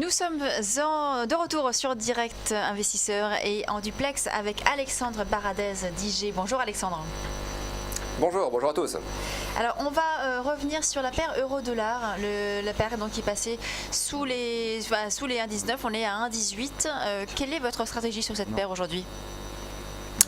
Nous sommes de retour sur Direct Investisseur et en duplex avec Alexandre Baradez d'IG. Bonjour Alexandre. Bonjour à tous. Alors on va revenir sur la paire euro-dollar, la paire donc qui est passée sous les 1,19, on est à 1,18. Quelle est votre stratégie sur cette paire aujourd'hui ?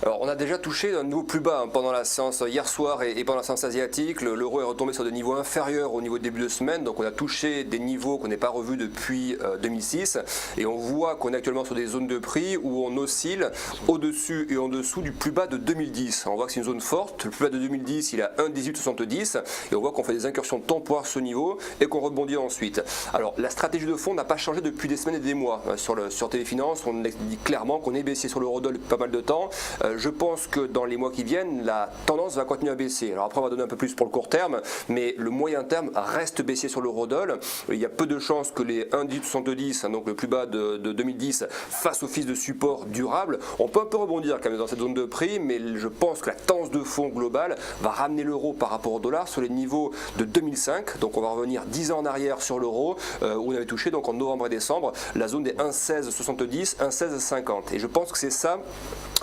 Alors on a déjà touché un nouveau plus bas pendant la séance hier soir et pendant la séance asiatique. L'euro est retombé sur des niveaux inférieurs au niveau de début de semaine, donc on a touché des niveaux qu'on n'est pas revus depuis 2006 et on voit qu'on est actuellement sur des zones de prix où on oscille au-dessus et en dessous du plus bas de 2010. On voit que c'est une zone forte, le plus bas de 2010 il est à 1,1870 et on voit qu'on fait des incursions temporaires sur ce niveau et qu'on rebondit ensuite. Alors la stratégie de fond n'a pas changé depuis des semaines et des mois. Sur Téléfinance, on dit clairement qu'on est baissier sur l'euro-dollar depuis pas mal de temps. Je pense que dans les mois qui viennent, la tendance va continuer à baisser. Alors après, on va donner un peu plus pour le court terme, mais le moyen terme reste baissier sur l'euro-dollar. Il y a peu de chances que les 1,1870, donc le plus bas de 2010, fassent office de support durable. On peut un peu rebondir quand même dans cette zone de prix, mais je pense que la tendance de fond globale va ramener l'euro par rapport au dollar sur les niveaux de 2005. Donc on va revenir 10 ans en arrière sur l'euro, où on avait touché donc en novembre et décembre la zone des 1,1670, 1,1650. Et je pense que c'est ça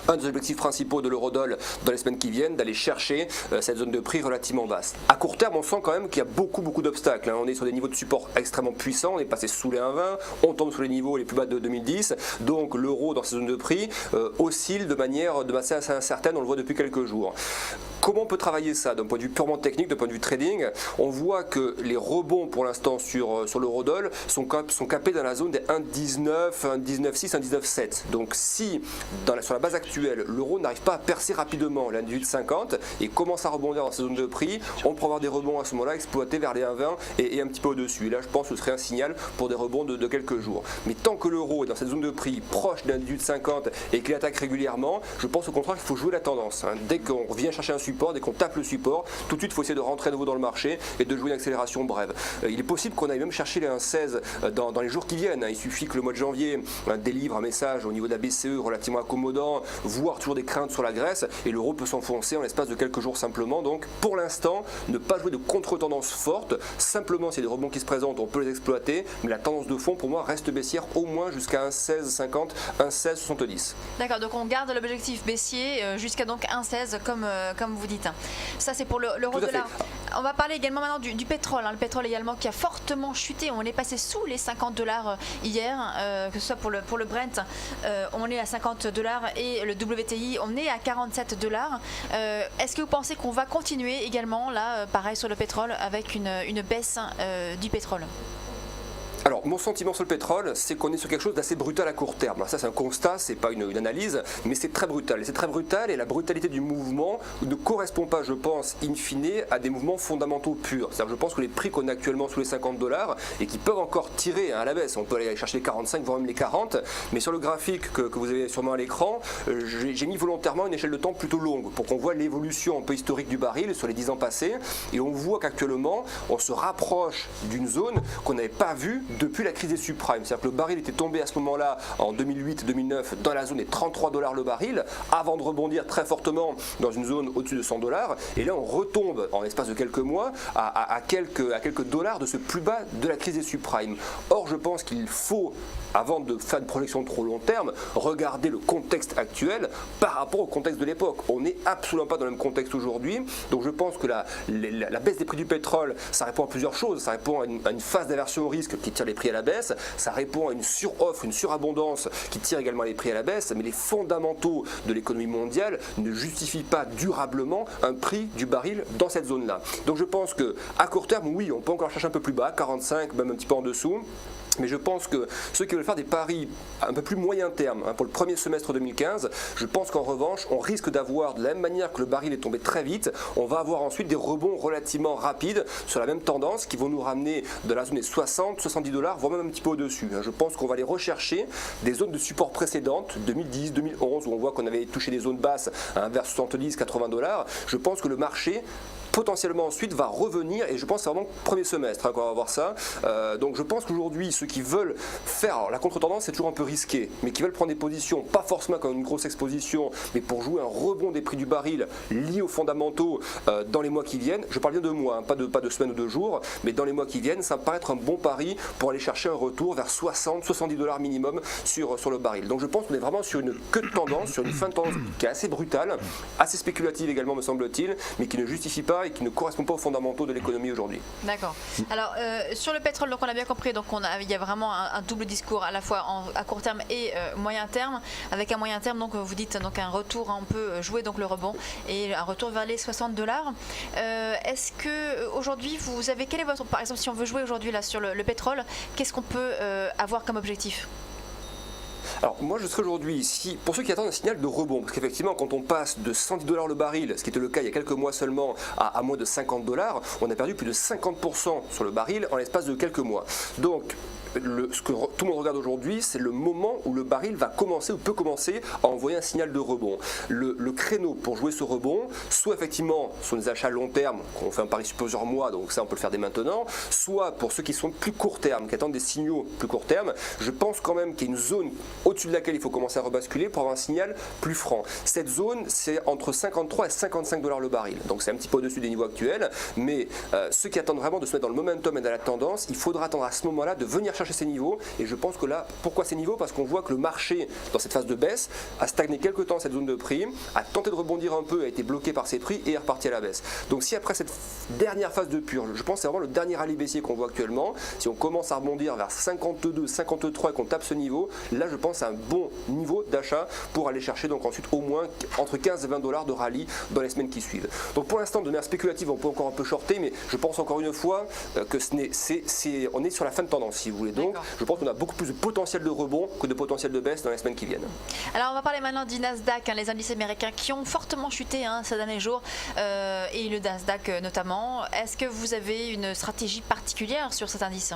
un des objectifs principaux de l'euro-dollar dans les semaines qui viennent, d'aller chercher cette zone de prix relativement basse. À court terme, on sent quand même qu'il y a beaucoup d'obstacles. On est sur des niveaux de support extrêmement puissants, on est passé sous les 1,20, on tombe sous les niveaux les plus bas de 2010, donc l'euro dans ces zones de prix oscille de manière assez incertaine, on le voit depuis quelques jours. Comment on peut travailler ça d'un point de vue purement technique, d'un point de vue trading? On voit que les rebonds pour l'instant sur l'euro-dollar sont capés dans la zone des 1,19, 1,19,6, 1,19,7. Donc si sur la base actuelle, l'euro n'arrive pas à percer rapidement la 1,1850 et commence à rebondir dans ces zones de prix, on pourrait avoir des rebonds à ce moment-là exploités vers les 1,20 et un petit peu au-dessus. Et là, je pense que ce serait un signal pour des rebonds de quelques jours. Mais tant que l'euro est dans cette zone de prix proche d'un 1,1850 et qu'il attaque régulièrement, je pense au contraire qu'il faut jouer la tendance. Dès qu'on revient chercher un support, dès qu'on tape le support, tout de suite il faut essayer de rentrer à nouveau dans le marché et de jouer une accélération brève. Il est possible qu'on aille même chercher les 1,16 dans les jours qui viennent. Il suffit que le mois de janvier délivre un message au niveau de la BCE relativement accommodant, voire toujours des craintes sur la Grèce, et l'euro peut s'enfoncer en l'espace de quelques jours simplement. Donc pour l'instant, ne pas jouer de contre-tendance forte, simplement s'il y a des rebonds qui se présentent, on peut les exploiter, mais la tendance de fond pour moi reste baissière au moins jusqu'à 1,1650, 1,1670. D'accord, donc on garde l'objectif baissier jusqu'à donc 1,16 comme vous dites. Ça c'est pour l'euro-dollar. On va parler également maintenant du pétrole. Le pétrole également qui a fortement chuté. On est passé sous les $50 hier, que ce soit pour le Brent, on est à $50 et le WTI, on est à $47. Est-ce que vous pensez qu'on va continuer également là, pareil sur le pétrole, avec une baisse du pétrole ? Alors, mon sentiment sur le pétrole, c'est qu'on est sur quelque chose d'assez brutal à court terme. Ça, c'est un constat, c'est pas une analyse, mais c'est très brutal. Et c'est très brutal, et la brutalité du mouvement ne correspond pas, je pense, in fine, à des mouvements fondamentaux purs. C'est-à-dire, je pense que les prix qu'on a actuellement sous les $50 et qui peuvent encore tirer à la baisse, on peut aller chercher les 45, voire même les 40, mais sur le graphique que vous avez sûrement à l'écran, j'ai mis volontairement une échelle de temps plutôt longue pour qu'on voit l'évolution un peu historique du baril sur les 10 ans passés, et on voit qu'actuellement, on se rapproche d'une zone qu'on n'avait pas vue depuis la crise des subprimes. C'est-à-dire que le baril était tombé à ce moment-là, en 2008-2009, dans la zone des $33 le baril, avant de rebondir très fortement dans une zone au-dessus de $100. Et là, on retombe, en l'espace de quelques mois, à quelques dollars de ce plus bas de la crise des subprimes. Or, je pense qu'il faut, avant de faire une projection trop long terme, regarder le contexte actuel par rapport au contexte de l'époque. On n'est absolument pas dans le même contexte aujourd'hui. Donc, je pense que la baisse des prix du pétrole, ça répond à plusieurs choses. Ça répond à une phase d'aversion au risque qui tire les prix à la baisse, ça répond à une suroffre, une surabondance qui tire également les prix à la baisse, mais les fondamentaux de l'économie mondiale ne justifient pas durablement un prix du baril dans cette zone-là. Donc je pense qu'à court terme, oui, on peut encore chercher un peu plus bas, 45, même un petit peu en dessous. Mais je pense que ceux qui veulent faire des paris un peu plus moyen terme pour le premier semestre 2015, je pense qu'en revanche, on risque d'avoir, de la même manière que le baril est tombé très vite, on va avoir ensuite des rebonds relativement rapides sur la même tendance qui vont nous ramener de la zone des 60, $70, voire même un petit peu au-dessus. Je pense qu'on va aller rechercher des zones de support précédentes, 2010, 2011, où on voit qu'on avait touché des zones basses vers $70, $80. Je pense que le marché potentiellement ensuite va revenir, et je pense que c'est vraiment le premier semestre qu'on va voir ça. Donc je pense qu'aujourd'hui ceux qui veulent faire, alors la contre-tendance c'est toujours un peu risqué, mais qui veulent prendre des positions, pas forcément comme une grosse exposition, mais pour jouer un rebond des prix du baril lié aux fondamentaux dans les mois qui viennent, je parle bien de mois, pas de semaines ou de jours, mais dans les mois qui viennent, ça me paraît être un bon pari pour aller chercher un retour vers 60-70 $ minimum sur le baril. Donc je pense qu'on est vraiment sur une queue de tendance, sur une fin de tendance qui est assez brutale, assez spéculative également me semble-t-il, mais qui ne justifie pas et qui ne correspond pas aux fondamentaux de l'économie aujourd'hui. D'accord. Alors sur le pétrole, donc on a bien compris, donc il y a vraiment un double discours à la fois à court terme et moyen terme. Avec un moyen terme, donc vous dites donc un retour, on peut jouer donc le rebond et un retour vers les 60 $. Est-ce que aujourd'hui vous avez, quel est votre, par exemple si on veut jouer aujourd'hui là sur le pétrole, qu'est-ce qu'on peut avoir comme objectif? Alors moi je serais aujourd'hui ici, pour ceux qui attendent un signal de rebond, parce qu'effectivement quand on passe de 110 $ le baril, ce qui était le cas il y a quelques mois seulement, à moins de 50 $, on a perdu plus de 50% sur le baril en l'espace de quelques mois. Donc ce que tout le monde regarde aujourd'hui, c'est le moment où le baril va commencer ou peut commencer à envoyer un signal de rebond. Le créneau pour jouer ce rebond, soit effectivement sur des achats long terme, qu'on fait un pari sur plusieurs mois, donc ça on peut le faire dès maintenant, soit pour ceux qui sont plus court terme, qui attendent des signaux plus court terme, je pense quand même qu'il y a une zone au-dessus de laquelle il faut commencer à rebasculer pour avoir un signal plus franc. Cette zone, c'est entre 53 et 55 $ le baril, donc c'est un petit peu au-dessus des niveaux actuels, mais ceux qui attendent vraiment de se mettre dans le momentum et dans la tendance, il faudra attendre à ce moment-là de venir chercher ces niveaux, et je pense que là, pourquoi ces niveaux? Parce qu'on voit que le marché, dans cette phase de baisse, a stagné quelques temps cette zone de prix, a tenté de rebondir un peu, a été bloqué par ces prix et est reparti à la baisse. Donc si après cette dernière phase de purge, je pense que c'est vraiment le dernier rallye baissier qu'on voit actuellement, si on commence à rebondir vers 52, 53 et qu'on tape ce niveau, là je pense à un bon niveau d'achat pour aller chercher donc ensuite au moins entre 15 et 20 $ de rallye dans les semaines qui suivent. Donc pour l'instant de manière spéculative on peut encore un peu shorter, mais je pense encore une fois que on est sur la fin de tendance si vous voulez. Donc je pense qu'on a beaucoup plus de potentiel de rebond que de potentiel de baisse dans les semaines qui viennent. Alors on va parler maintenant du Nasdaq, les indices américains qui ont fortement chuté ces derniers jours, et le Nasdaq notamment. Est-ce que vous avez une stratégie particulière sur cet indice ?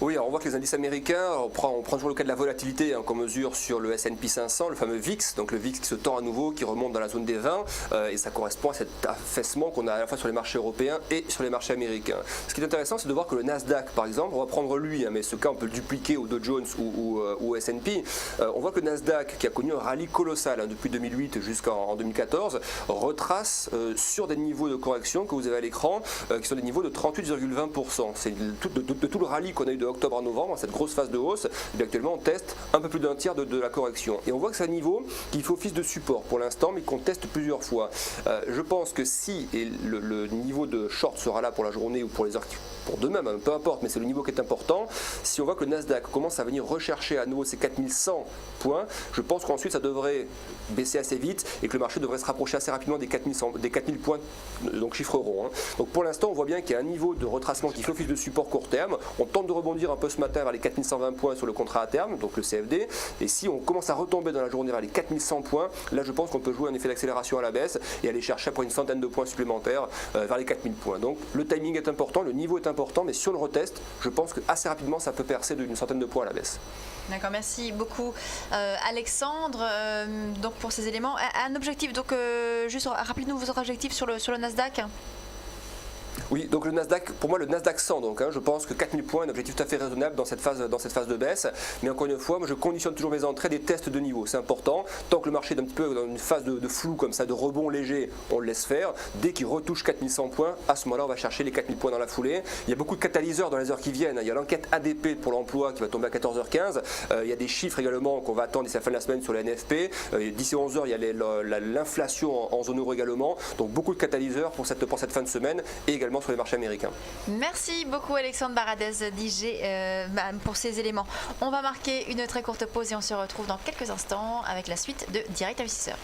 Oui, alors on voit que les indices américains, on prend toujours le cas de la volatilité qu'on mesure sur le S&P 500, le fameux VIX, donc le VIX qui se tord à nouveau, qui remonte dans la zone des 20, et ça correspond à cet affaissement qu'on a à la fois sur les marchés européens et sur les marchés américains. Ce qui est intéressant, c'est de voir que le Nasdaq, par exemple, on va prendre lui, mais ce cas on peut le dupliquer au Dow Jones ou au S&P, on voit que le Nasdaq, qui a connu un rallye colossal depuis 2008 jusqu'en 2014, retrace sur des niveaux de correction que vous avez à l'écran, qui sont des niveaux de 38,20%. C'est de tout le rallye qu'on a eu de octobre à novembre, cette grosse phase de hausse, et actuellement on teste un peu plus d'un tiers de la correction. Et on voit que c'est un niveau qui fait office de support pour l'instant, mais qu'on teste plusieurs fois. Je pense que si le niveau de short sera là pour la journée ou pour les heures, pour demain, même, peu importe, mais c'est le niveau qui est important. Si on voit que le Nasdaq commence à venir rechercher à nouveau ces 4100 points, je pense qu'ensuite ça devrait baisser assez vite et que le marché devrait se rapprocher assez rapidement des 4000 points, donc chiffre rond. Donc pour l'instant, on voit bien qu'il y a un niveau de retracement qui fait office de support court terme. On tente de rebondir un peu ce matin vers les 4120 points sur le contrat à terme, donc le CFD. Et si on commence à retomber dans la journée vers les 4100 points, là je pense qu'on peut jouer un effet d'accélération à la baisse et aller chercher après une centaine de points supplémentaires vers les 4000 points. Donc le timing est important, le niveau est important, mais si on le reteste, je pense que assez rapidement ça peut percer d'une centaine de points à la baisse. D'accord, merci beaucoup Alexandre donc pour ces éléments. Un objectif, donc juste rappelez-nous vos objectifs sur le Nasdaq. Oui, donc le Nasdaq, pour moi le Nasdaq 100, donc je pense que 4000 points est un objectif tout à fait raisonnable dans cette phase de baisse. Mais encore une fois, moi je conditionne toujours mes entrées des tests de niveau, c'est important. Tant que le marché est un petit peu dans une phase de flou comme ça, de rebond léger, on le laisse faire. Dès qu'il retouche 4100 points, à ce moment-là on va chercher les 4000 points dans la foulée. Il y a beaucoup de catalyseurs dans les heures qui viennent. Il y a l'enquête ADP pour l'emploi qui va tomber à 14h15. Il y a des chiffres également qu'on va attendre d'ici la fin de la semaine sur la NFP. D'ici 11h, il y a l'inflation en zone euro également. Donc beaucoup de catalyseurs pour cette fin de semaine et également sur les marchés américains. Merci beaucoup Alexandre Baradez d'IG pour ces éléments. On va marquer une très courte pause et on se retrouve dans quelques instants avec la suite de Direct Investisseur.